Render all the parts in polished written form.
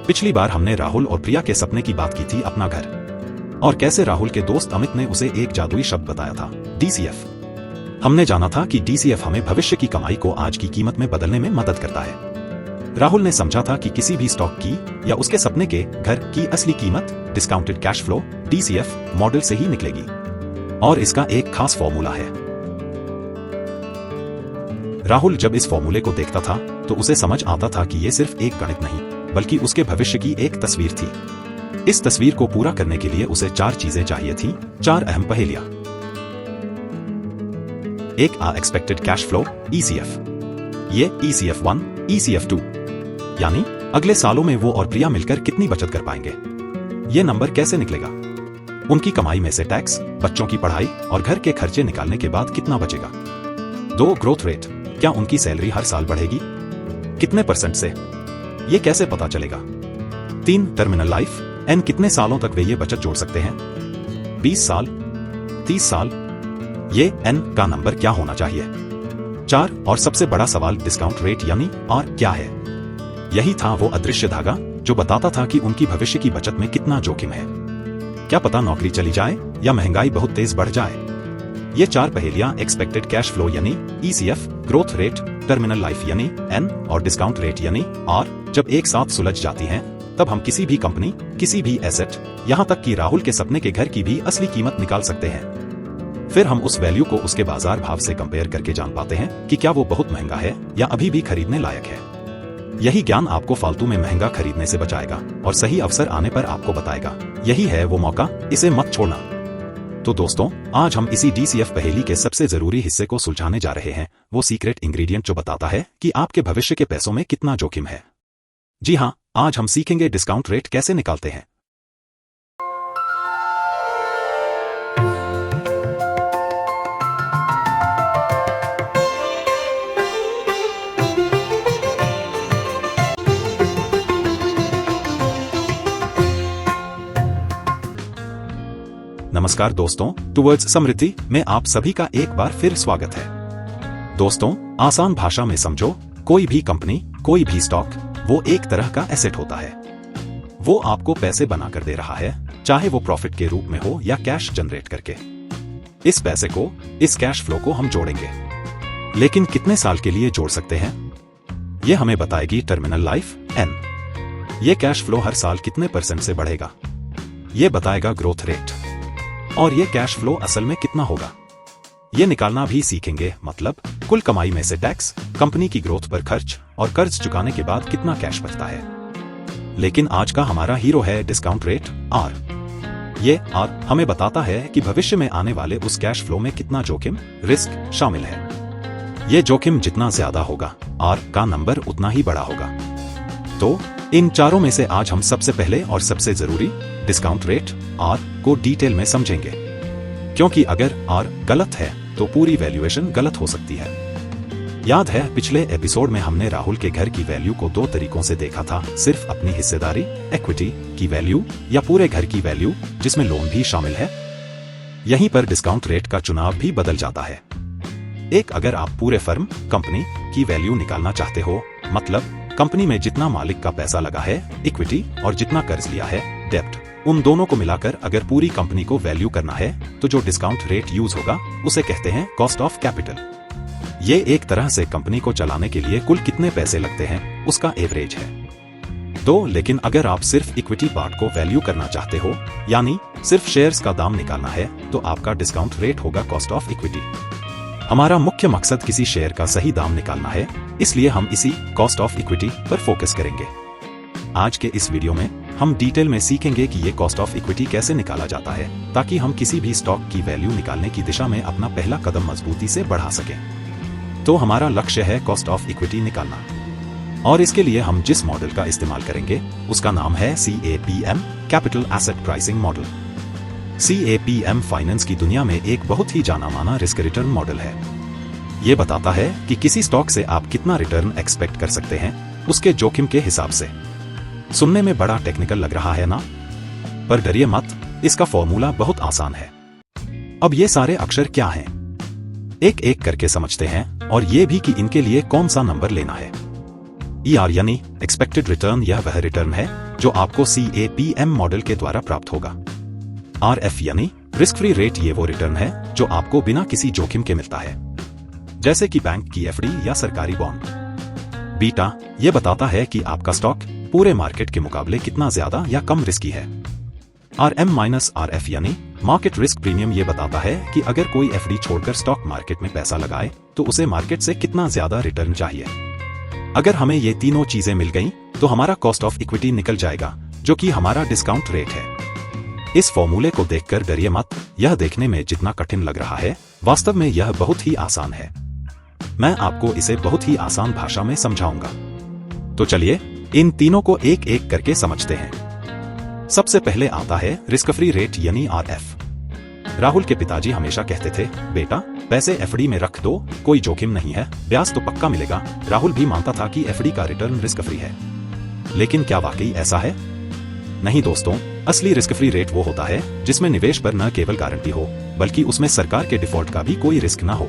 पिछली बार हमने राहुल और प्रिया के सपने की बात की थी, अपना घर, और कैसे राहुल के दोस्त अमित ने उसे एक जादुई शब्द बताया था, DCF। हमने जाना था कि DCF हमें भविष्य की कमाई को आज की कीमत में बदलने में मदद करता है। राहुल ने समझा था कि किसी भी स्टॉक की या उसके सपने के घर की असली कीमत discounted cash flow DCF model से ही निकलेगी, और इसका एक खास फॉर्मूला है। राहुल जब इस फॉर्मूले को देखता था तो उसे समझ आता था कि यह सिर्फ एक गणित नहीं बल्कि उसके भविष्य की एक तस्वीर थी। इस तस्वीर को पूरा करने के लिए उसे 4 चीजें चाहिए थी, 4 अहम पहेलियां। एक एक्सपेक्टेड कैश फ्लो ECF, ये ECF1, ECF2 यानी अगले सालों में वो और प्रिया मिलकर कितनी बचत कर पाएंगे। ये नंबर कैसे निकलेगा? उनकी कमाई में से टैक्स, बच्चों की पढ़ाई और घर के खर्चे निकालने के बाद कितना बचेगा। 2 ग्रोथ रेट, क्या उनकी सैलरी हर साल बढ़ेगी, कितने % से, ये कैसे पता चलेगा। 3 टर्मिनल लाइफ, N कितने सालों तक वे ये बचत जोड़ सकते हैं, 20 साल, 30 साल, ये N का नंबर क्या होना चाहिए। 4 और सबसे बड़ा सवाल, डिस्काउंट रेट यानी R क्या है। यही था वो अदृश्य धागा जो बताता था कि उनकी भविष्य की बचत में कितना जोखिम है। क्या पता नौकरी चली जाए या महंगाई बहुत तेज बढ़ जाए। ये 4 पहेलियां एक्सपेक्टेड कैश फ्लो यानी ECF, growth rate, terminal life यानी N और डिस्काउंट रेट यानी R जब एक साथ सुलझ जाती हैं, तब हम किसी भी कंपनी, किसी भी एसेट, यहां तक कि राहुल के सपने के घर की भी असली कीमत निकाल सकते हैं। फिर हम उस वैल्यू को उसके बाजार भाव से कंपेयर करके जान पाते हैं कि क्या वो बहुत महंगा है या अभी भी खरीदने लायक है। यही ज्ञान आपको फालतू में महंगा खरीदने से बचाएगा और सही अवसर आने पर आपको बताएगा, यही है वो मौका, इसे मत छोड़ना। तो दोस्तों, आज हम इसी DCF पहेली के सबसे जरूरी हिस्से को सुलझाने जा रहे हैं, वो सीक्रेट इंग्रेडिएंट जो बताता है कि आपके भविष्य के पैसों में कितना जोखिम है। जी हाँ, आज हम सीखेंगे डिस्काउंट रेट कैसे निकालते हैं। नमस्कार दोस्तों, टुवर्ड्स समृद्धि में आप सभी का एक बार फिर स्वागत है। दोस्तों, आसान भाषा में समझो, कोई भी कंपनी, कोई भी स्टॉक, वो एक तरह का एसेट होता है। वो आपको पैसे बनाकर दे रहा है, चाहे वो प्रॉफिट के रूप में हो या कैश जनरेट करके। इस पैसे को, इस कैश फ्लो को हम जोड़ेंगे, लेकिन कितने साल के लिए जोड़ सकते हैं, ये हमें बताएगी टर्मिनल लाइफ N। ये कैश फ्लो हर साल कितने % से बढ़ेगा, ये बताएगा ग्रोथ रेट। और ये कैश फ्लो असल में कितना होगा, ये निकालना भी सीखेंगे, मतलब कुल कमाई में से टैक्स, कंपनी की ग्रोथ पर खर्च और कर्ज चुकाने के बाद कितना कैश बचता है। लेकिन आज का हमारा हीरो है डिस्काउंट रेट R। ये R हमें बताता है कि भविष्य में आने वाले उस कैश फ्लो में कितना जोखिम, रिस्क शामिल है। ये जोखिम जितना ज्यादा होगा, R का नंबर उतना ही बड़ा होगा। तो इन चारों में से आज हम सबसे पहले और सबसे जरूरी डिस्काउंट रेट R को डिटेल में समझेंगे, क्योंकि अगर R गलत है तो पूरी वैल्यूएशन गलत हो सकती है। याद है, पिछले एपिसोड में हमने राहुल के घर की वैल्यू को 2 तरीकों से देखा था, सिर्फ अपनी हिस्सेदारी इक्विटी की वैल्यू या पूरे घर की वैल्यू जिसमें लोन भी शामिल है। यहीं पर डिस्काउंट रेट का चुनाव भी बदल जाता है। एक, अगर आप पूरे फर्म, कंपनी की वैल्यू निकालना चाहते हो, मतलब कंपनी में जितना मालिक का पैसा लगा है, इक्विटी, और जितना कर्ज लिया है, डेब्ट, उन दोनों को मिलाकर अगर पूरी कंपनी को वैल्यू करना है, तो जो डिस्काउंट रेट यूज होगा उसे कहते हैं कॉस्ट ऑफ कैपिटल। ये एक तरह से कंपनी को चलाने के लिए कुल कितने पैसे लगते हैं उसका एवरेज है। तो लेकिन अगर आप सिर्फ इक्विटी पार्ट को वैल्यू करना चाहते हो, यानी सिर्फ शेयर्स का दाम निकालना है, तो आपका डिस्काउंट रेट होगा कॉस्ट ऑफ इक्विटी। हमारा मुख्य मकसद किसी शेयर का सही दाम निकालना है, इसलिए हम इसी कॉस्ट ऑफ इक्विटी पर फोकस करेंगे। आज के इस वीडियो में हम डिटेल में सीखेंगे कि ये कॉस्ट ऑफ इक्विटी कैसे निकाला जाता है, ताकि हम किसी भी स्टॉक की वैल्यू निकालने की दिशा में अपना पहला कदम मजबूती से बढ़ा सकें। तो हमारा लक्ष्य है कॉस्ट ऑफ इक्विटी निकालना, और इसके लिए हम जिस मॉडल का इस्तेमाल करेंगे उसका नाम है CAPM, capital asset pricing model. CAPM finance की दुनिया में एक बहुत ही जाना माना रिस्क रिटर्न मॉडल है। ये बताता है कि किसी स्टॉक से आप कितना रिटर्न एक्सपेक्ट कर सकते हैं उसके जोखिम के हिसाब से। सुनने में बड़ा टेक्निकल लग रहा है ना, पर डरिए मत, इसका फॉर्मूला बहुत आसान है। अब ये सारे अक्षर क्या हैं, एक एक करके समझते हैं, और ये भी कि इनके लिए कौन सा नंबर लेना है। ER यानी एक्सपेक्टेड रिटर्न, यह वह रिटर्न है जो आपको CAPM मॉडल के द्वारा प्राप्त होगा। RF यानी रिस्क फ्री रेट, ये वो रिटर्न है जो आपको बिना किसी जोखिम के मिलता है, जैसे कि बैंक की FD या सरकारी बॉन्ड। बीटा ये बताता है कि आपका स्टॉक पूरे मार्केट के मुकाबले कितना ज्यादा या कम रिस्की है। RM-RF यानी मार्केट रिस्क प्रीमियम, ये बताता है कि अगर कोई FD छोड़कर स्टॉक मार्केट में पैसा लगाए तो उसे मार्केट से कितना ज्यादा रिटर्न चाहिए। अगर हमें ये तीनों चीजें मिल गईं, तो हमारा कॉस्ट ऑफ इक्विटी निकल जाएगा, जो कि हमारा डिस्काउंट रेट है। इस फॉर्मूले को देखकर डरिए मत, यह देखने में जितना कठिन लग रहा है, वास्तव में यह बहुत ही आसान है। मैं आपको इसे बहुत ही आसान भाषा में समझाऊंगा। तो चलिए इन तीनों को एक एक करके समझते हैं। सबसे पहले आता है रिस्क फ्री रेट यानी RF। राहुल के पिताजी हमेशा कहते थे, बेटा पैसे FD में रख दो, कोई जोखिम नहीं है, ब्याज तो पक्का मिलेगा। राहुल भी मानता था कि FD का रिटर्न रिस्क फ्री है। लेकिन क्या वाकई ऐसा है? नहीं दोस्तों, असली रिस्क फ्री रेट वो होता है जिसमें निवेश पर न केवल गारंटी हो, बल्कि उसमें सरकार के डिफॉल्ट का भी कोई रिस्क ना हो।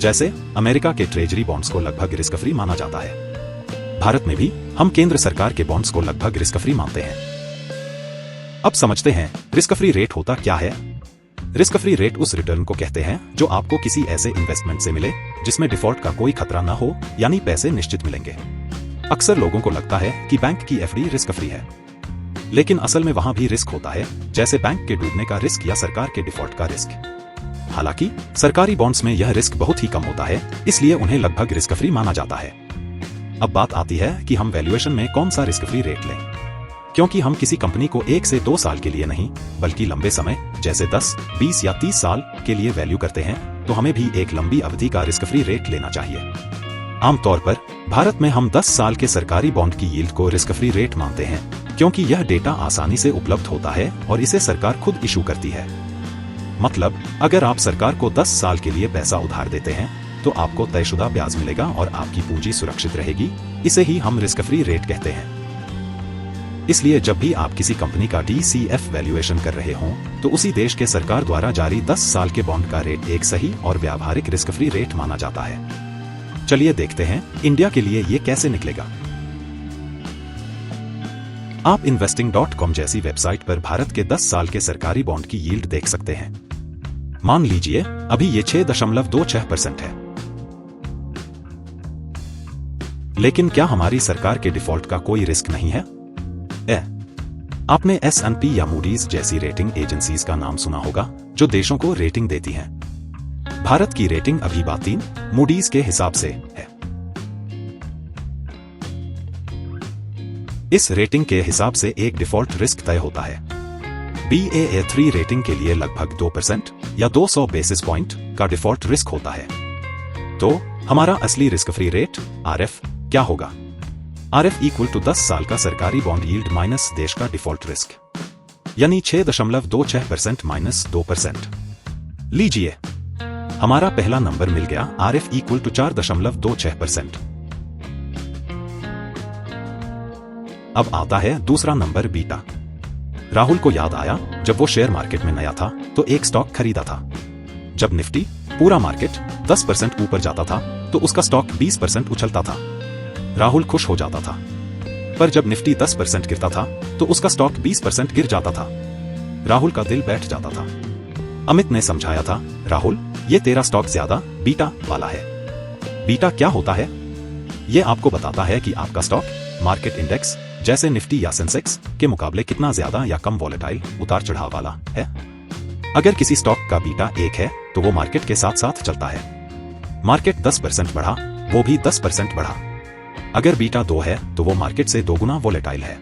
जैसे अमेरिका के ट्रेजरी बॉन्ड्स को लगभग रिस्क फ्री माना जाता है। भारत में भी हम केंद्र सरकार के बॉन्ड्स को लगभग रिस्क फ्री मानते हैं। अब समझते हैं रिस्क फ्री रेट होता क्या है। रिस्क फ्री रेट उस रिटर्न को कहते हैं जो आपको किसी ऐसे इन्वेस्टमेंट से मिले जिसमें डिफॉल्ट का कोई खतरा ना हो, यानी पैसे निश्चित मिलेंगे। अक्सर लोगों को लगता है कि बैंक की FD रिस्क फ्री है, लेकिन असल में वहां भी रिस्क होता है, जैसे बैंक के डूबने का रिस्क या सरकार के डिफॉल्ट का रिस्क। हालांकि सरकारी बॉन्ड्स में यह रिस्क बहुत ही कम होता है, इसलिए उन्हें लगभग रिस्क फ्री माना जाता है। अब बात आती है कि हम वैल्यूएशन में कौन सा रिस्क फ्री रेट लें, क्योंकि हम किसी कंपनी को 1 से 2 साल के लिए नहीं, बल्कि लंबे समय जैसे 10, 20 या 30 साल के लिए वैल्यू करते हैं, तो हमें भी एक लंबी अवधि का रिस्क फ्री रेट लेना चाहिए। आमतौर पर भारत में हम 10 साल के सरकारी बॉन्ड की यील्ड को रिस्क फ्री रेट मानते हैं, क्योंकि यह डेटा आसानी से उपलब्ध होता है और इसे सरकार खुद इशू करती है। मतलब अगर आप सरकार को 10 साल के लिए पैसा उधार देते हैं, तो आपको तयशुदा ब्याज मिलेगा और आपकी पूंजी सुरक्षित रहेगी। इसे ही हम रिस्क फ्री रेट कहते हैं। इसलिए जब भी आप किसी कंपनी का DCF वैल्यूएशन कर रहे हों, तो उसी देश के सरकार द्वारा जारी 10 साल के बॉन्ड का रेट एक सही और व्यावहारिक रिस्क फ्री रेट माना जाता है। चलिए देखते हैं इंडिया के लिए ये कैसे निकलेगा। आप investing.com जैसी वेबसाइट पर भारत के 10 साल के सरकारी बॉन्ड की यील्ड देख सकते हैं। मान लीजिए अभी ये 6.26% है। लेकिन क्या हमारी सरकार के डिफॉल्ट का कोई रिस्क नहीं है? आपने S&P या मूडीज जैसी रेटिंग एजेंसीज का नाम सुना होगा, जो देशों को रेटिंग देती हैं। भारत की रेटिंग अभी B3 मूडीज के हिसाब से है। इस रेटिंग के हिसाब से एक डिफॉल्ट रिस्क तय होता है। Baa3 रेटिंग के लिए लगभग 2% या 200 बेसिस पॉइंट का डिफॉल्ट रिस्क होता है। तो हमारा असली रिस्क फ्री रेट RF क्या होगा? RF इक्वल टू 10 साल का सरकारी बॉन्ड यील्ड माइनस देश का डिफॉल्ट रिस्क, यानी 6.26% माइनस 2%। लीजिए हमारा पहला नंबर मिल गया, RF इक्वल टू 4.26%। अब आता है दूसरा नंबर बीटा। राहुल को याद आया जब वो शेयर मार्केट में नया था तो एक स्टॉक खरीदा था। जब निफ्टी पूरा मार्केट 10% ऊपर जाता था तो उसका स्टॉक 20% उछलता था। राहुल खुश हो जाता था। पर जब निफ्टी 10% गिरता था तो उसका स्टॉक 20% गिर जाता था। राहुल का दिल बैठ जाता था। अमित ने समझाया था, राहुल ये तेरा स्टॉक ज्यादा बीटा वाला है। बीटा क्या होता है? ये आपको बताता है कि आपका स्टॉक मार्केट इंडेक्स जैसे निफ्टी या सेंसेक्स के मुकाबले कितना ज्यादा या कम वॉलेटाइल उतार चढ़ाव वाला है। अगर किसी स्टॉक का बीटा 1 है तो वो मार्केट के साथ साथ चलता है। मार्केट 10% बढ़ा, वो भी 10% बढ़ा। अगर बीटा 2 है तो वो मार्केट से 2 गुना वॉलेटाइल है।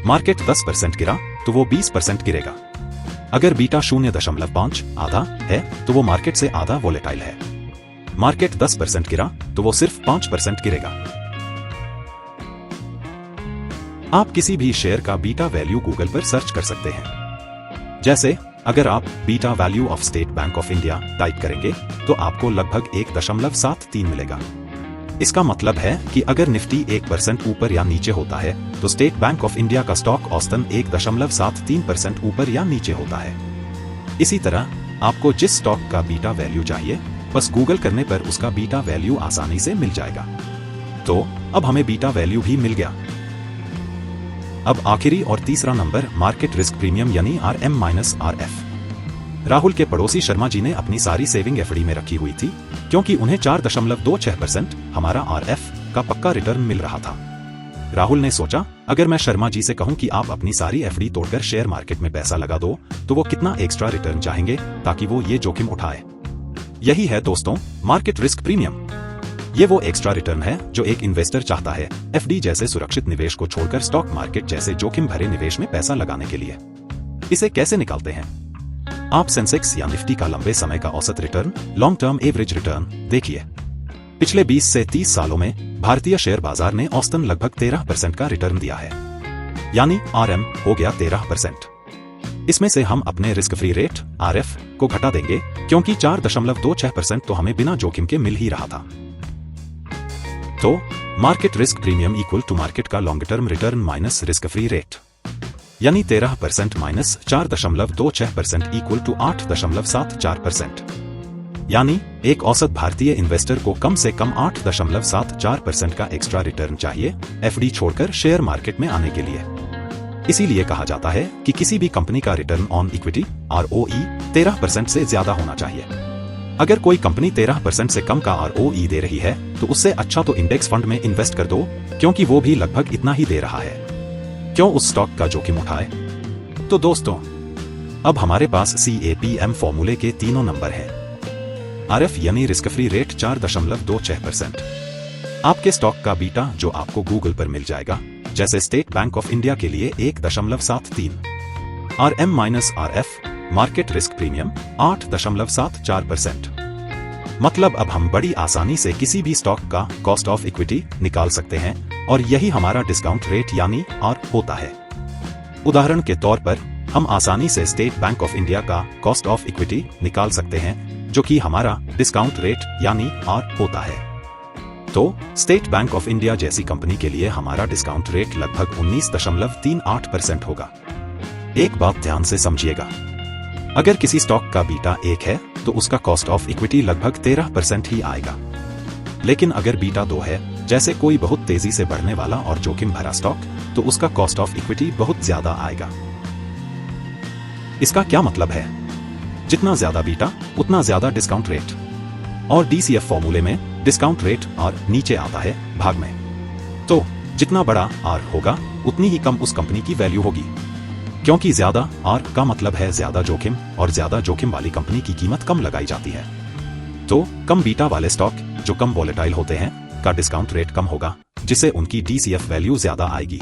मार्केट 10% गिरा तो वो 20% गिरेगा। अगर बीटा 0.5 आधा है तो वो मार्केट से आधा वॉलेटाइल है। मार्केट 10% गिरा तो वो सिर्फ 5% गिरेगा। आप किसी भी शेयर का बीटा वैल्यू गूगल पर सर्च कर सकते हैं। जैसे अगर आप beta value of state bank of India type करेंगे तो आपको लगभग 1.73 मिलेगा। इसका मतलब है कि अगर निफ्टी 1% ऊपर या नीचे होता है तो स्टेट बैंक ऑफ इंडिया का स्टॉक औसतन 1.73% ऊपर या नीचे होता है। इसी तरह आपको जिस स्टॉक का बीटा वैल्यू चाहिए, बस गूगल करने पर उसका बीटा वैल्यू आसानी से मिल जाएगा। तो अब हमें बीटा वैल्यू भी मिल गया। अब आखिरी और तीसरा नंबर मार्केट रिस्क प्रीमियम यानी RM-RF। राहुल के पड़ोसी शर्मा जी ने अपनी सारी सेविंग एफडी में रखी हुई थी, क्योंकि उन्हें 4.26% हमारा RF का पक्का रिटर्न मिल रहा था। राहुल ने सोचा, अगर मैं शर्मा जी से कहूं कि आप अपनी सारी एफडी तोड़कर शेयर मार्केट में पैसा लगा दो, तो वो कितना एक्स्ट्रा रिटर्न चाहेंगे ताकि वो ये जोखिम उठाए। यही है दोस्तों मार्केट रिस्क प्रीमियम। ये वो एक्स्ट्रा रिटर्न है जो एक इन्वेस्टर चाहता है एफडी जैसे सुरक्षित निवेश को छोड़कर स्टॉक मार्केट जैसे जोखिम भरे निवेश में पैसा लगाने के लिए। इसे कैसे निकालते हैं? आप सेंसेक्स या निफ्टी का लंबे समय का औसत return, long term average return देखिए। पिछले 20 से 30 सालों में भारतीय शेयर बाजार ने औसतन लगभग 13% का रिटर्न दिया है, यानी RM हो गया 13%। इसमें से हम अपने रिस्क फ्री रेट RF को घटा देंगे, क्योंकि 4.26% तो हमें बिना जोखिम के मिल ही रहा था। तो market risk premium equal to market का long term return minus risk free rate, यानी 13% माइनस 4.26% इक्वल टू 8.74%। यानी एक औसत भारतीय इन्वेस्टर को कम से कम 8.74% का एक्स्ट्रा रिटर्न चाहिए एफडी छोड़कर शेयर मार्केट में आने के लिए। इसीलिए कहा जाता है कि किसी भी कंपनी का रिटर्न ऑन इक्विटी ROE 13% से ज्यादा होना चाहिए। अगर कोई कंपनी 13% से कम का ROE दे रही है तो उससे अच्छा तो इंडेक्स फंड में इन्वेस्ट कर दो, क्योंकि वो भी लगभग इतना ही दे रहा है। क्यों उस स्टॉक का जोखिम उठाए? तो दोस्तों, अब हमारे पास CAPM फॉर्मूले के तीनों नंबर हैं। RF यानी रिस्क फ्री रेट 4.26%। आपके स्टॉक का बीटा जो आपको गूगल पर मिल जाएगा, जैसे स्टेट बैंक ऑफ इंडिया के लिए 1.73। RM-RF market risk premium 8.74%। मतलब अब हम बड़ी आसानी से किसी भी स्टॉक का कॉस्ट ऑफ इक्विटी निकाल सकते हैं, और यही हमारा डिस्काउंट रेट यानी R होता है। उदाहरण के तौर पर हम आसानी से स्टेट बैंक ऑफ इंडिया का कॉस्ट ऑफ इक्विटी निकाल सकते हैं, जो कि हमारा डिस्काउंट रेट यानी R होता है। तो स्टेट बैंक ऑफ इंडिया जैसी कंपनी के लिए हमारा डिस्काउंट रेट लगभग 19.38% होगा। एक बात ध्यान से समझिएगा, अगर किसी स्टॉक का बीटा 1 है तो उसका कॉस्ट ऑफ इक्विटी लगभग 13% ही आएगा। लेकिन अगर बीटा 2 है, जैसे कोई बहुत तेजी से बढ़ने वाला और जोखिम भरा स्टॉक, तो उसका कॉस्ट ऑफ इक्विटी बहुत ज्यादा आएगा। इसका क्या मतलब है? जितना ज्यादा बीटा उतना ज्यादा डिस्काउंट रेट, और DCF फॉर्मूले में डिस्काउंट रेट R नीचे आता है भाग में। तो जितना बड़ा R होगा उतनी ही कम उस कंपनी की वैल्यू होगी, क्योंकि ज्यादा R का मतलब है ज्यादा जोखिम, और ज्यादा जोखिम वाली कंपनी की कीमत कम लगाई जाती है। तो कम बीटा वाले स्टॉक जो कम वोलेटाइल होते हैं का डिस्काउंट रेट कम होगा, जिससे उनकी DCF वैल्यू ज्यादा आएगी,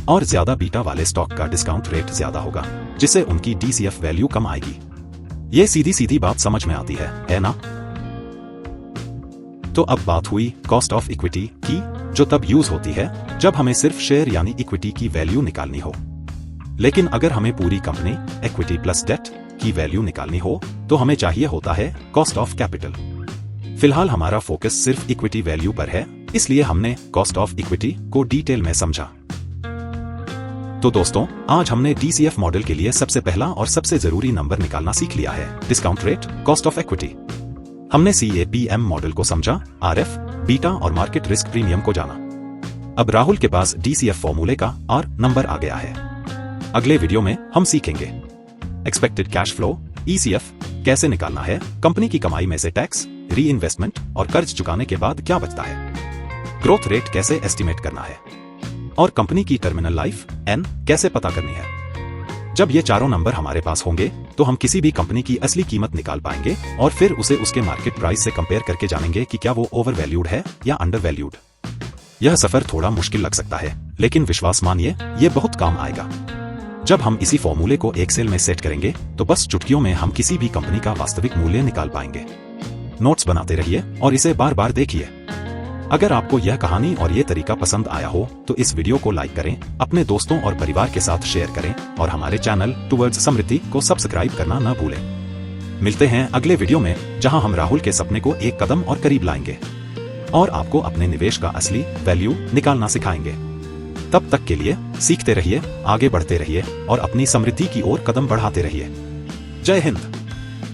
और ज्यादा बीटा वाले स्टॉक का डिस्काउंट रेट ज्यादा होगा, जिससे उनकी DCF वैल्यू कम आएगी। ये सीधी सीधी बात समझ में आती है ना? तो अब बात हुई कॉस्ट ऑफ इक्विटी की, जो तब यूज होती है जब हमें सिर्फ शेयर यानी इक्विटी की वैल्यू निकालनी हो। लेकिन अगर हमें पूरी कंपनी इक्विटी प्लस डेट की वैल्यू निकालनी हो तो हमें चाहिए होता है कॉस्ट ऑफ कैपिटल। फिलहाल हमारा फोकस सिर्फ इक्विटी वैल्यू पर है, इसलिए हमने कॉस्ट ऑफ इक्विटी को डिटेल में समझा। तो दोस्तों, आज हमने DCF मॉडल के लिए सबसे पहला और सबसे जरूरी नंबर निकालना सीख लिया है, discount rate, cost of equity. हमने CAPM मॉडल को समझा, RF, बीटा और मार्केट रिस्क प्रीमियम को जाना। अब राहुल के पास DCF फॉर्मूले का R नंबर आ गया है। अगले वीडियो में हम सीखेंगे एक्सपेक्टेड कैश फ्लो ECF कैसे निकालना है, कंपनी की कमाई में से टैक्स, री इन्वेस्टमेंट और कर्ज चुकाने के बाद क्या बचता है, ग्रोथ रेट कैसे एस्टिमेट करना है, और कंपनी की टर्मिनल लाइफ N कैसे पता करनी है। जब ये चारों नंबर हमारे पास होंगे तो हम किसी भी कंपनी की असली कीमत निकाल पाएंगे, और फिर उसे उसके मार्केट प्राइस से कंपेयर करके जानेंगे कि क्या वो ओवर वैल्यूड है या अंडर वैल्यूड। यह सफर थोड़ा मुश्किल लग सकता है, लेकिन विश्वास मानिए ये बहुत काम आएगा। जब हम इसी फॉर्मूले को एक्सेल में सेट करेंगे तो बस चुटकियों में हम किसी भी कंपनी का वास्तविक मूल्य निकाल पाएंगे। नोट्स बनाते रहिए और इसे बार बार देखिए। अगर आपको यह कहानी और ये तरीका पसंद आया हो तो इस वीडियो को लाइक करें, अपने दोस्तों और परिवार के साथ शेयर करें, और हमारे चैनल टुवर्ड्स समृद्धि को सब्सक्राइब करना न भूलें। मिलते हैं अगले वीडियो में, जहां हम राहुल के सपने को एक कदम और करीब लाएंगे और आपको अपने निवेश का असली वैल्यू निकालना सिखाएंगे। तब तक के लिए सीखते रहिए, आगे बढ़ते रहिए और अपनी समृद्धि की ओर कदम बढ़ाते रहिए। जय हिंद।